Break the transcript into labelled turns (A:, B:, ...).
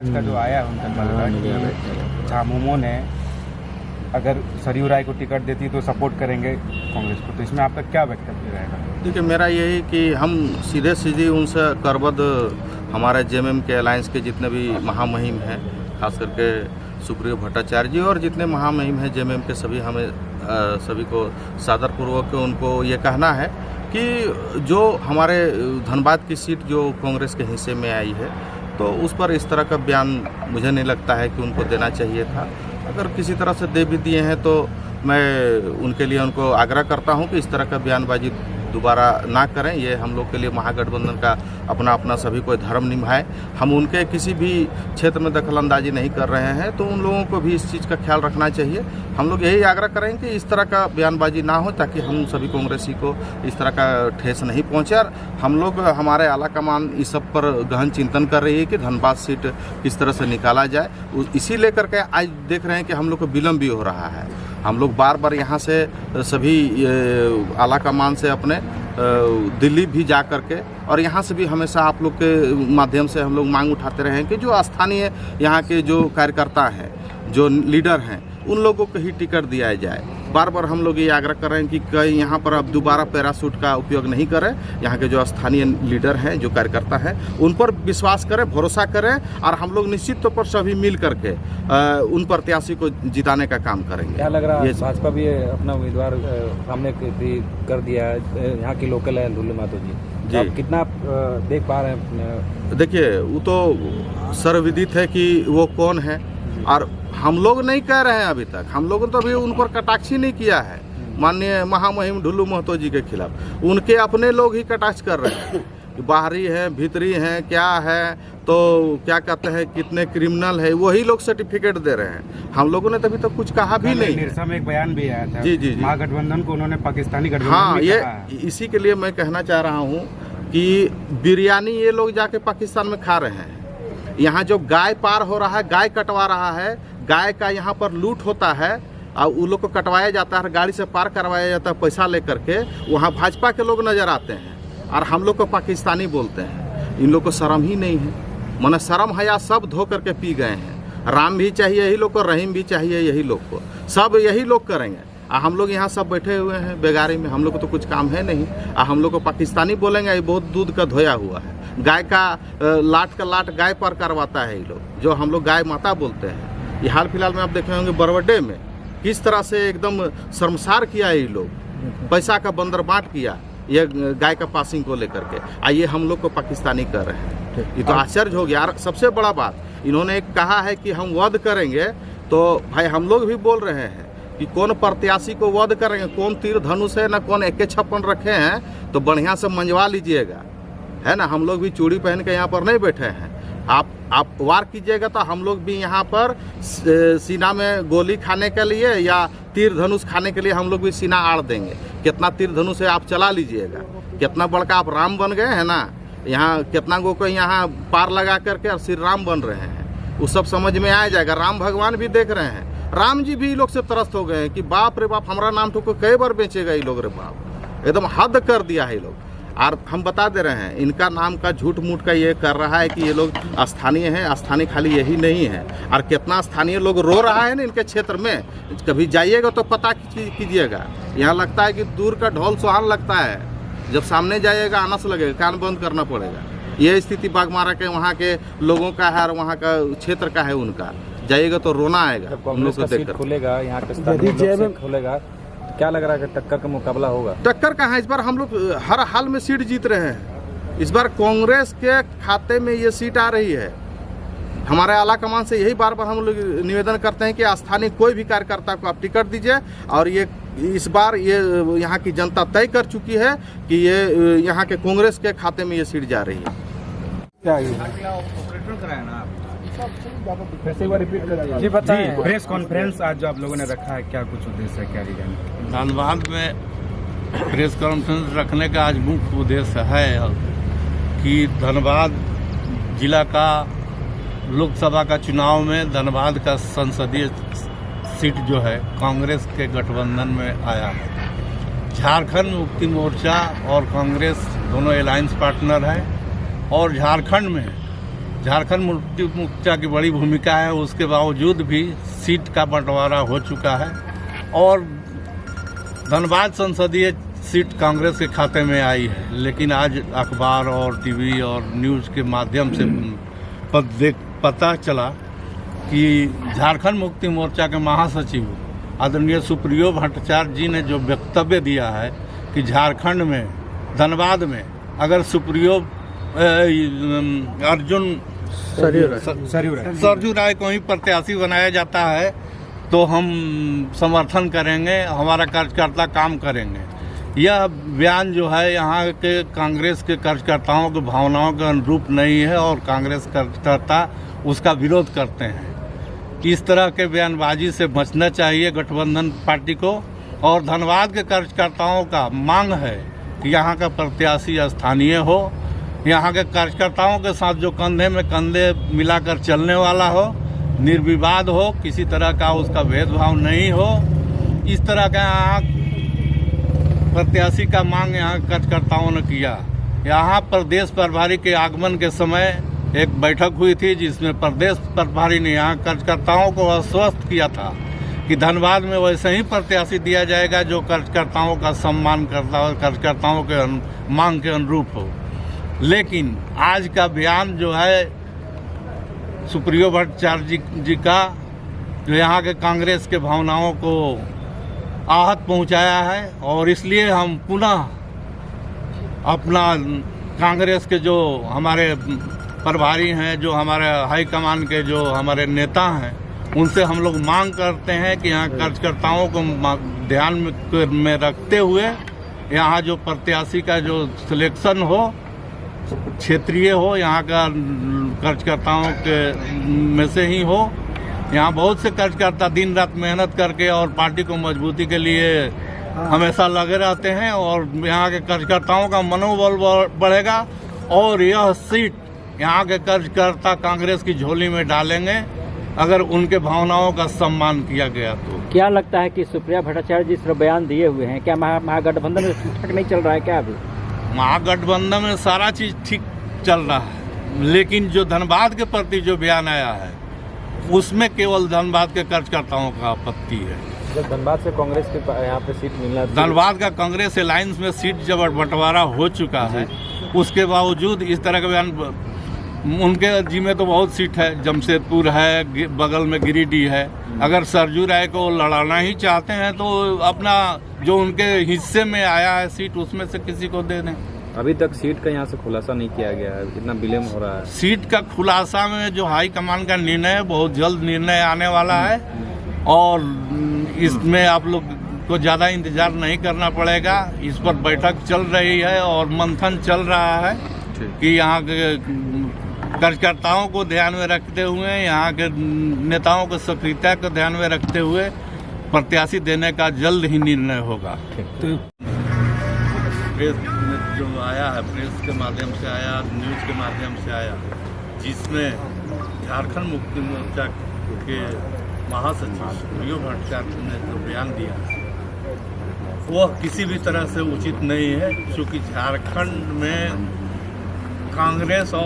A: का जो आया है उनका कल का कि झामुमो ने अगर सरयू राय को टिकट देती तो सपोर्ट करेंगे कांग्रेस को, तो इसमें आपका क्या वक्तव्य रहेगा?
B: देखिए, मेरा यही कि हम सीधे उनसे करबद्ध हमारे जेएमएम के अलायंस के जितने भी महामहिम हैं, खास करके सुप्रियो भट्टाचार्य जी और जितने महामहिम हैं जेएमएम के, सभी को सादरपूर्वक उनको ये कहना है कि जो हमारे धनबाद की सीट जो कांग्रेस के हिस्से में आई है, तो उस पर इस तरह का बयान मुझे नहीं लगता है कि उनको देना चाहिए था। अगर किसी तरह से दे भी दिए हैं तो मैं उनके लिए उनको आग्रह करता हूं कि इस तरह का बयानबाजी दोबारा ना करें। ये हम लोग के लिए महागठबंधन का अपना सभी कोई धर्म निभाए। हम उनके किसी भी क्षेत्र में दखलंदाजी नहीं कर रहे हैं, तो उन लोगों को भी इस चीज़ का ख्याल रखना चाहिए। हम लोग यही आग्रह करेंगे कि इस तरह का बयानबाजी ना हो, ताकि हम सभी कांग्रेसी को इस तरह का ठेस नहीं पहुँचे। और हम लोग, हमारे आला कमान इस सब पर गहन चिंतन कर रही है कि धनबाद सीट किस तरह से निकाला जाए। इसी लेकर के आज देख रहे हैं कि हम लोग को विलम्ब भी हो रहा है। हम लोग बार यहाँ से सभी आला कमान से अपने दिल्ली भी जा करके और यहाँ से भी हमेशा आप लोग के माध्यम से हम लोग मांग उठाते रहे हैं कि जो स्थानीय यहाँ के जो कार्यकर्ता हैं, जो लीडर हैं, उन लोगों को ही टिकट दिया जाए। बार हम लोग ये आग्रह कर रहे हैं कि कहीं यहाँ पर अब दोबारा पैराशूट का उपयोग नहीं करें। यहाँ के जो स्थानीय लीडर हैं, जो कार्यकर्ता हैं, उन पर विश्वास करें, भरोसा करें और हम लोग निश्चित तौर पर सभी मिल करके उन प्रत्याशी को जिताने का काम करेंगे।
C: क्या लग रहा है, भाजपा भी अपना उम्मीदवार सामने कर दिया है, यहाँ की लोकल है ढुल्लू महतो जी, आप कितना देख पा रहे हैं?
B: देखिए, वो तो सर्वविदित है कि वो कौन है, और हम लोग नहीं कह रहे हैं अभी तक। हम लोगों ने तो अभी उन पर कटाक्ष ही नहीं किया है माननीय महामहिम ढुल्लू महतो जी के खिलाफ। उनके अपने लोग ही कटाक्ष कर रहे हैं, बाहरी हैं, भीतरी हैं, क्या है, तो क्या कहते हैं, कितने क्रिमिनल है, वही लोग सर्टिफिकेट दे रहे हैं। हम लोगों ने तभी तक कुछ कहा भी नहीं।
A: निरसा में एक बयान भी आया था,
B: जी
A: महागठबंधन को उन्होंने पाकिस्तानी गठबंधन
B: हाँ, ये इसी के लिए मैं कहना चाह रहा हूँ कि बिरयानी ये लोग जाके पाकिस्तान में खा रहे हैं। यहाँ जो गाय पार हो रहा है, गाय कटवा रहा है, गाय का यहाँ पर लूट होता है और उन लोग को कटवाया जाता है, गाड़ी से पार करवाया जाता है पैसा लेकर के। वहाँ भाजपा के लोग नज़र आते हैं और हम लोग को पाकिस्तानी बोलते हैं। इन लोग को शर्म ही नहीं है, माने शर्म हया सब धो करके पी गए हैं। राम भी चाहिए यही लोग को, रहीम भी चाहिए यही लोग को, सब यही लोग करेंगे। हम लोग यहाँ सब बैठे हुए हैं बेगारी में, हम लोग को तो कुछ काम है नहीं। हम लोग को पाकिस्तानी बोलेंगे, ये बहुत दूध का धोया हुआ है। गाय का लाट गाय पर करवाता है ये लोग, जो हम लोग गाय माता बोलते हैं। ये हाल फिलहाल में आप देखे होंगे बरवड्डे में किस तरह से एकदम शर्मसार किया है ये लोग, पैसा का बंदर बांट किया ये गाय का पासिंग को लेकर के। आइए हम लोग को पाकिस्तानी कर रहे हैं, ये तो आश्चर्य हो गया। सबसे बड़ा बात, इन्होंने कहा है कि हम वध करेंगे, तो भाई हम लोग भी बोल रहे हैं कि कौन प्रत्याशी को वध करेंगे, कौन तीर धनुष है ना, कौन AK-56 रखे हैं, तो बढ़िया से मंजवा लीजिएगा, है ना। हम लोग भी चूड़ी पहन के यहाँ पर नहीं बैठे हैं। आप वार कीजिएगा तो हम लोग भी यहाँ पर सीना में गोली खाने के लिए या तीर धनुष खाने के लिए हम लोग भी सीना आड़ देंगे। कितना तीर धनुष है आप चला लीजिएगा। कितना बड़का आप राम बन गए हैं ना, यहाँ कितना गो को यहाँ पार लगा करके और श्री राम बन रहे हैं, वो सब समझ में आ जाएगा। राम भगवान भी देख रहे हैं, राम जी भी लोग से त्रस्त हो गए हैं कि बाप रे बाप, हमारा नाम तो कई बार बेचेगा ये लोग रे बाप, एकदम हद कर दिया है ये लोग। और हम बता दे रहे हैं, इनका नाम का झूठ मूठ का ये कर रहा है कि ये लोग स्थानीय हैं। स्थानीय खाली यही नहीं है, और कितना स्थानीय लोग रो रहा है ना इनके क्षेत्र में। कभी जाइएगा तो पता कीजिएगा, यहाँ लगता है कि दूर का ढोल सुहान लगता है, जब सामने जाइएगा आनस लगेगा, कान बंद करना पड़ेगा। ये स्थिति बागमारा के वहाँ के लोगों का है और वहाँ का क्षेत्र का है उनका। जाइएगा तो रोना आएगा।
C: कांग्रेस का सीट खुलेगा, यहाँ के खुलेगा, क्या लग रहा है कि टक्कर का मुकाबला होगा?
B: टक्कर कहाँ है, इस बार हम लोग हर हाल में सीट जीत रहे हैं। इस बार कांग्रेस के खाते में ये सीट आ रही है। हमारे आला कमान से यही बार हम लोग निवेदन करते हैं कि स्थानीय कोई भी कार्यकर्ता को आप टिकट दीजिए। और ये इस बार ये यहाँ की जनता तय कर चुकी है कि ये यहाँ के कांग्रेस के खाते में ये सीट जा रही है।
C: क्या जी बताइए,
A: प्रेस कॉन्फ्रेंस आज जो आप लोगों ने रखा है, क्या कुछ उद्देश्य है, क्या रीजन?
D: धनबाद में प्रेस कॉन्फ्रेंस रखने का आज मुख्य उद्देश्य है कि धनबाद जिला का लोकसभा का चुनाव में धनबाद का संसदीय सीट जो है कांग्रेस के गठबंधन में आया है। झारखंड मुक्ति मोर्चा और कांग्रेस दोनों अलायंस पार्टनर हैं, और झारखंड में झारखंड मुक्ति मोर्चा की बड़ी भूमिका है, उसके बावजूद भी सीट का बंटवारा हो चुका है और धनबाद संसदीय सीट कांग्रेस के खाते में आई है। लेकिन आज अखबार और टीवी और न्यूज़ के माध्यम से पता चला कि झारखंड मुक्ति मोर्चा के महासचिव आदरणीय सुप्रियो भट्टाचार्य जी ने जो वक्तव्य दिया है कि झारखंड में धनबाद में अगर सुप्रियो अर्जुन सरजू राय को ही प्रत्याशी बनाया जाता है तो हम समर्थन करेंगे, हमारा कार्यकर्ता काम करेंगे। यह बयान जो है यहाँ के कांग्रेस के कार्यकर्ताओं की भावनाओं के अनुरूप नहीं है और कांग्रेस कार्यकर्ता उसका विरोध करते हैं। इस तरह के बयानबाजी से बचना चाहिए गठबंधन पार्टी को। और धनबाद के कार्यकर्ताओं का मांग है कि यहाँ का प्रत्याशी स्थानीय हो, यहाँ के कार्यकर्ताओं के साथ जो कंधे में कंधे मिलाकर चलने वाला हो, निर्विवाद हो, किसी तरह का उसका भेदभाव नहीं हो। इस तरह का यहाँ प्रत्याशी का मांग यहाँ कार्यकर्ताओं ने किया। यहाँ प्रदेश प्रभारी के आगमन के समय एक बैठक हुई थी जिसमें प्रदेश प्रभारी ने यहाँ कार्यकर्ताओं को आश्वस्त किया था कि धनबाद में वैसे ही प्रत्याशी दिया जाएगा जो कार्यकर्ताओं का सम्मान करता हो, कार्यकर्ताओं के मांग के अनुरूप हो। लेकिन आज का बयान जो है सुप्रियो भट्टाचार्य जी का, जो यहाँ के कांग्रेस के भावनाओं को आहत पहुँचाया है और इसलिए हम पुनः अपना कांग्रेस के जो हमारे प्रभारी हैं, जो हमारे हाईकमान के जो हमारे नेता हैं, उनसे हम लोग मांग करते हैं कि यहाँ कार्यकर्ताओं को ध्यान में रखते हुए यहाँ जो प्रत्याशी का जो सिलेक्शन हो, क्षेत्रीय हो, यहाँ का कार्यकर्ताओं के में से ही हो। यहाँ बहुत से कार्यकर्ता दिन रात मेहनत करके और पार्टी को मजबूती के लिए हमेशा लगे रहते हैं और यहाँ के कार्यकर्ताओं का मनोबल बढ़ेगा और यह सीट यहाँ के कार्यकर्ता कांग्रेस की झोली में डालेंगे अगर उनके भावनाओं का सम्मान किया गया तो।
C: क्या लगता है कि सुप्रिया भट्टाचार्य जी सिर्फ बयान दिए हुए हैं, क्या महागठबंधन में ठीक ठाक नहीं चल रहा है क्या अभी?
D: महागठबंधन में सारा चीज ठीक चल रहा है, लेकिन जो धनबाद के प्रति जो बयान आया है उसमें केवल धनबाद के कार्यकर्ताओं का आपत्ति है।
C: जब धनबाद से कांग्रेस के यहाँ पे सीट मिलना,
D: धनबाद का कांग्रेस अलायंस में सीट जब बंटवारा हो चुका है, उसके बावजूद इस तरह का बयान, उनके जिम्मे तो बहुत सीट है, जमशेदपुर है, बगल में गिरिडीह है। अगर सरजू राय को लड़ाना ही चाहते हैं तो अपना जो उनके हिस्से में आया है सीट उसमें से किसी को दे दें।
C: अभी तक सीट का यहाँ से खुलासा नहीं किया गया है, इतना विलम्ब हो रहा है।
D: सीट का खुलासा में जो हाईकमान का निर्णय है, बहुत जल्द निर्णय आने वाला है और इसमें आप लोग को ज़्यादा इंतजार नहीं करना पड़ेगा। इस पर बैठक चल रही है और मंथन चल रहा है कि यहाँ के कार्यकर्ताओं को ध्यान में रखते हुए, यहाँ के नेताओं की सक्रियता को ध्यान में रखते हुए प्रत्याशी देने का जल्द ही निर्णय होगा। तो प्रेस में जो आया है, प्रेस के माध्यम से आया, न्यूज़ के माध्यम से आया, जिसमें झारखंड मुक्ति मोर्चा के महासचिव सुप्रियो भट्टाचार्य ने जो बयान दिया वह किसी भी तरह से उचित नहीं है, क्योंकि झारखंड में कांग्रेस और